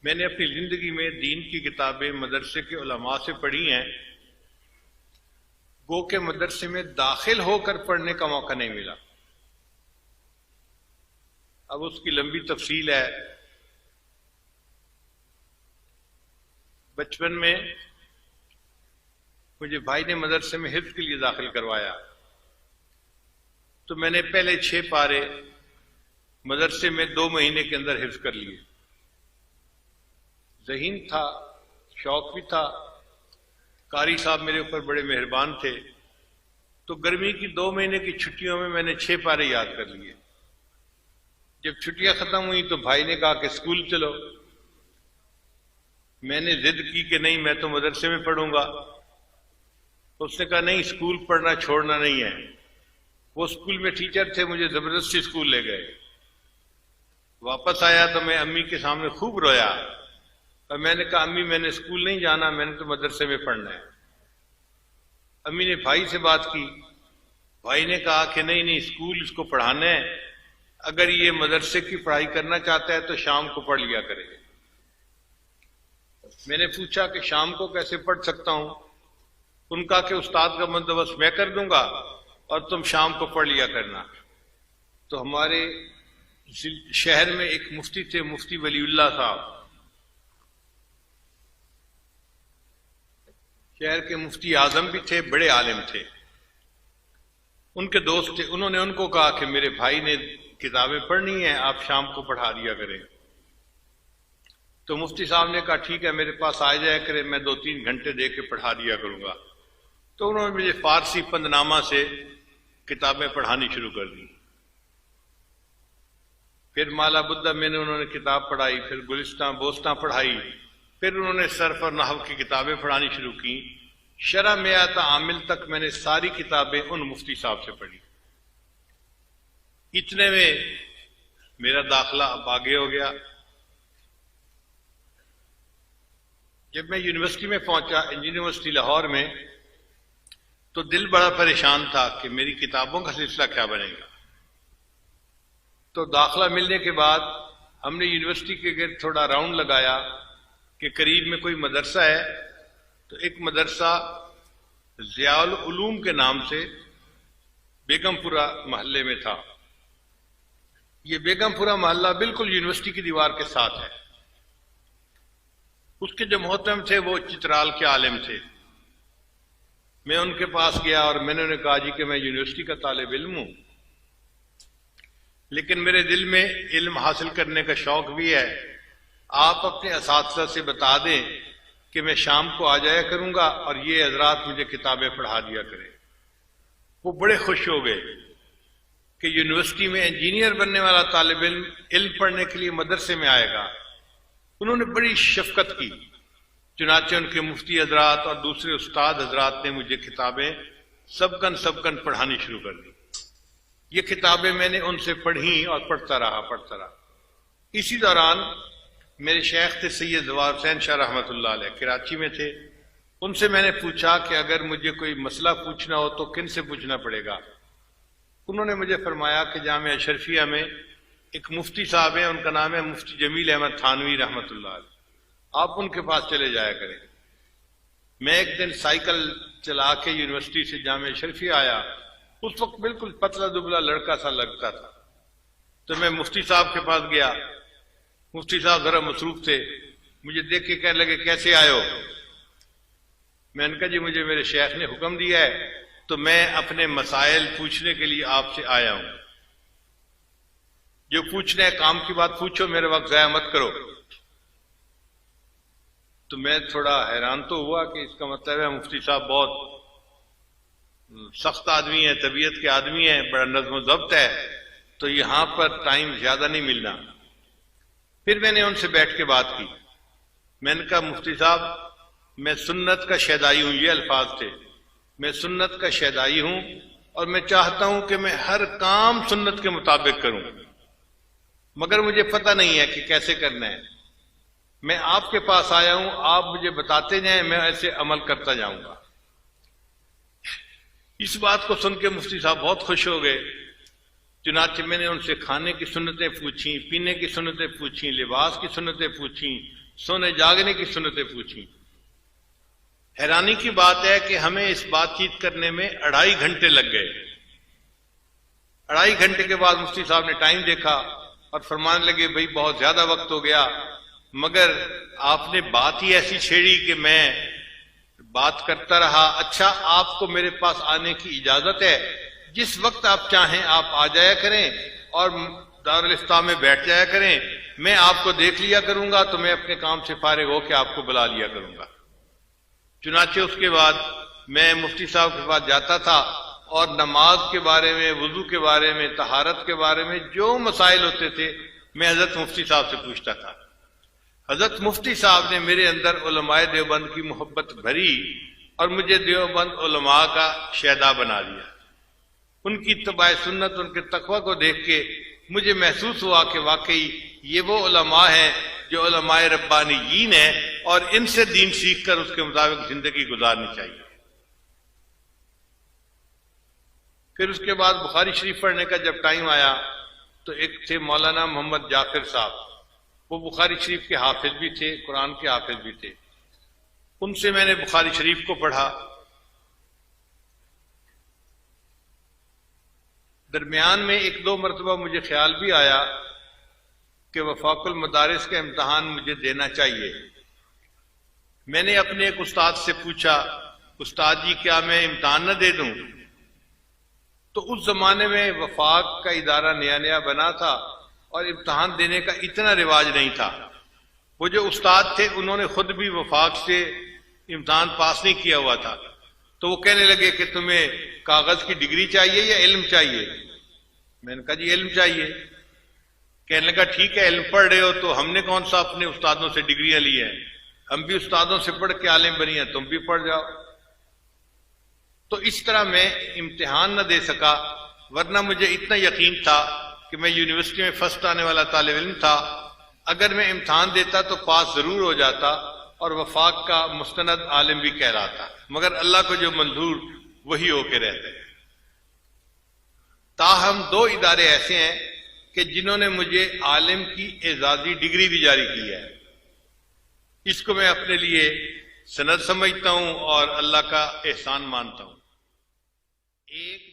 मैंने अपनी जिंदगी में दीन की किताबें मदरसे के उलमा से पढ़ी हैं, गो के मदरसे में दाखिल होकर पढ़ने का मौका नहीं मिला। अब उसकी लंबी तफसील है। बचपन में मुझे भाई ने मदरसे में हिफ्ज के लिए दाखिल करवाया, तो मैंने पहले 6 पारे मदरसे में 2 महीने के अंदर हिफ्ज कर लिए। ज़हीन था, शौक भी था। कारी साहब मेरे ऊपर बड़े मेहरबान थे, तो गर्मी की 2 महीने की छुट्टियों में मैंने 6 पारे याद कर लिए। जब छुट्टियां खत्म हुई तो भाई ने कहा कि स्कूल चलो। मैंने जिद की कि नहीं, मैं तो मदरसे में पढ़ूंगा। उसने कहा नहीं, स्कूल पढ़ना छोड़ना नहीं है। वो स्कूल में टीचर थे, मुझे जबरदस्ती स्कूल ले गए। वापस आया तो मैं अम्मी के सामने खूब रोया और मैंने कहा अम्मी, मैंने स्कूल नहीं जाना, मैंने तो मदरसे में पढ़ना है। अम्मी ने भाई से बात की। भाई ने कहा कि नहीं नहीं, स्कूल इसको पढ़ाना है, अगर ये मदरसे की पढ़ाई करना चाहता है तो शाम को पढ़ लिया करे। मैंने पूछा कि शाम को कैसे पढ़ सकता हूं? उनका कि उस्ताद का बंदोबस्त मैं कर दूंगा और तुम शाम को पढ़ लिया करना। तो हमारे शहर में एक मुफ्ती थे, मुफ्ती वलीउल्लाह साहब, शहर के मुफ्ती आजम भी थे, बड़े आलिम थे। उनके दोस्त थे। उन्होंने उनको कहा कि मेरे भाई ने किताबें पढ़नी है, आप शाम को पढ़ा दिया करें। तो मुफ्ती साहब ने कहा ठीक है, मेरे पास आ जाया करे, मैं 2-3 घंटे दे के पढ़ा दिया करूंगा। तो उन्होंने मुझे फारसी पंदनामा से किताबें पढ़ानी शुरू कर दी। फिर माला बुद्धा मैंने उन्होंने किताब पढ़ाई, फिर गुलिस्तां बोस्तां पढ़ाई, फिर उन्होंने सर्फ और नहव की किताबें पढ़ानी शुरू की। शरह में आता आमिल तक मैंने सारी किताबें उन मुफ्ती साहब से पढ़ी। इतने में मेरा दाखिला अब आगे हो गया। जब मैं यूनिवर्सिटी में पहुंचा, यूनिवर्सिटी लाहौर में, तो दिल बड़ा परेशान था कि मेरी किताबों का सिलसिला क्या बनेगा। तो दाखिला मिलने के बाद हमने यूनिवर्सिटी के गिर्द थोड़ा राउंड लगाया कि करीब में कोई मदरसा है। तो एक मदरसा ज़ियाउल उलूम के नाम से बेगमपुरा मोहल्ले में था। ये बेगमपुरा मोहल्ला बिल्कुल यूनिवर्सिटी की दीवार के साथ है। उसके जो मोहतरम थे वो चित्राल के आलिम थे। मैं उनके पास गया और मैंने उन्हें कहा जी कि मैं यूनिवर्सिटी का तालिब इल्म हूं, लेकिन मेरे दिल में इल्म हासिल करने का शौक भी है। आप अपने असातिज़ा से बता दें कि मैं शाम को आ जाया करूंगा और ये हजरात मुझे किताबें पढ़ा दिया करें। वो बड़े खुश हो गए कि यूनिवर्सिटी में इंजीनियर बनने वाला तालिब इल्म पढ़ने के लिए मदरसे में आएगा। उन्होंने बड़ी शफकत की। चुनाचे उनके मुफ्ती हजरात और दूसरे उस्ताद हजरात ने मुझे किताबें सबकन पढ़ानी शुरू कर दी। ये किताबें मैंने उनसे पढ़ी और पढ़ता रहा। इसी दौरान मेरे शेख थे सैयद ज़वार हुसैन शाह रहमतुल्लाह अलैह, कराची में थे। उनसे मैंने पूछा कि अगर मुझे कोई मसला पूछना हो तो किन से पूछना पड़ेगा। उन्होंने मुझे फरमाया कि जामिया अशरफिया में एक मुफ्ती साहब हैं, उनका नाम है मुफ्ती जमील अहमद थानवी रहमतुल्लाह अलैह, आप उनके पास चले जाया करें। मैं एक दिन साइकिल चला के यूनिवर्सिटी से जामिया अशरफिया आया। उस वक्त बिल्कुल पतला दुबला लड़का सा लगता था। तो मैं मुफ्ती साहब के पास गया। मुफ्ती साहब जरा मसरूफ थे, मुझे देख के कहने लगे कैसे आए हो? मैंने कहा जी मुझे मेरे शेख ने हुक्म दिया है, तो मैं अपने मसाइल पूछने के लिए आपसे आया हूं। जो पूछना है काम की बात पूछो, मेरे वक्त जाया मत करो। तो मैं थोड़ा हैरान तो हुआ कि इसका मतलब है मुफ्ती साहब बहुत सख्त आदमी है, तबीयत के आदमी है, बड़ा नज़्म ज़ब्त है, तो यहां पर टाइम ज्यादा नहीं मिलना। फिर मैंने उनसे बैठ के बात की। मैंने कहा मुफ्ती साहब मैं सुन्नत का शहदाई हूं, ये अल्फाज थे, मैं सुन्नत का शहदाई हूं और मैं चाहता हूं कि मैं हर काम सुन्नत के मुताबिक करूं, मगर मुझे पता नहीं है कि कैसे करना है। मैं आपके पास आया हूं, आप मुझे बताते जाएं, मैं ऐसे अमल करता जाऊंगा। इस बात को सुन के मुफ्ती साहब बहुत खुश हो गए। चुनाचे मैंने उनसे खाने की सुन्नतें पूछी, पीने की सुन्नतें पूछी, लिबास की सुन्नतें पूछी, सोने जागने की सुन्नतें पूछी। हैरानी की बात है कि हमें इस बातचीत करने में 2.5 घंटे लग गए। 2.5 घंटे के बाद मुफ्ती साहब ने टाइम देखा और फरमाने लगे, भाई बहुत ज्यादा वक्त हो गया, मगर आपने बात ही ऐसी छेड़ी कि मैं बात करता रहा। अच्छा, आपको मेरे पास आने की इजाजत है, जिस वक्त आप चाहें आप आ जाया करें और दारुल इफ्ता में बैठ जाया करें, मैं आपको देख लिया करूंगा, तो मैं अपने काम से फारिग होकर आपको बुला लिया करूंगा। चुनाचे उसके बाद मैं मुफ्ती साहब के पास जाता था और नमाज के बारे में, वुजू के बारे में, तहारत के बारे में जो मसाइल होते थे मैं हजरत मुफ्ती साहब से पूछता था। हजरत मुफ्ती साहब ने मेरे अंदर उलमाए देवबंद की मोहब्बत भरी और मुझे देवबंद उलमा का शहदा बना दिया। उनकी इत्तबाए सुन्नत, उनके तकवा को देख के मुझे महसूस हुआ कि वाकई ये वो उलमा है जो उलमाए रब्बानीयीन है और इनसे दीन सीखकर उसके मुताबिक जिंदगी गुजारनी चाहिए। फिर उसके बाद बुखारी शरीफ पढ़ने का जब टाइम आया तो एक थे मौलाना मोहम्मद जाकिर साहब, वो बुखारी शरीफ के हाफिज भी थे, कुरान के हाफिज भी थे। उनसे मैंने बुखारी शरीफ को पढ़ा। दरमियान में 1-2 मरतबा मुझे ख्याल भी आया कि वफाकुल मदारिस का इम्तहान मुझे देना चाहिए। मैंने अपने एक उस्ताद से पूछा, उस्ताद जी क्या मैं इम्तहान न दे दूं? तो उस जमाने में वफाक का इदारा नया नया बना था और इम्तहान देने का इतना रिवाज नहीं था। वो जो उस्ताद थे उन्होंने खुद भी वफाक से इम्तहान पास नहीं किया हुआ था, तो वो कहने लगे कि तुम्हें कागज की डिग्री चाहिए या इल्म चाहिए? मैंने कहा जी इल्म चाहिए। कहने लगा ठीक है, इल्म पढ़ रहे हो तो हमने कौन सा अपने उस्तादों से डिग्रियां ली हैं, हम भी उस्तादों से पढ़ के आलिम बनी हैं, तुम भी पढ़ जाओ। तो इस तरह मैं इम्तिहान न दे सका, वरना मुझे इतना यकीन था कि मैं यूनिवर्सिटी में फर्स्ट आने वाला तालिब इल्म था। अगर मैं इम्तिहान देता तो पास जरूर हो जाता और वफाक का मुस्तनद आलिम भी कहलाता, मगर अल्लाह को जो मंजूर वही होके रहते हैं। ताहम 2 इदारे ऐसे हैं कि जिन्होंने मुझे आलिम की एजाजी डिग्री भी जारी की है। इसको मैं अपने लिए सनद समझता हूं और अल्लाह का एहसान मानता हूं। एक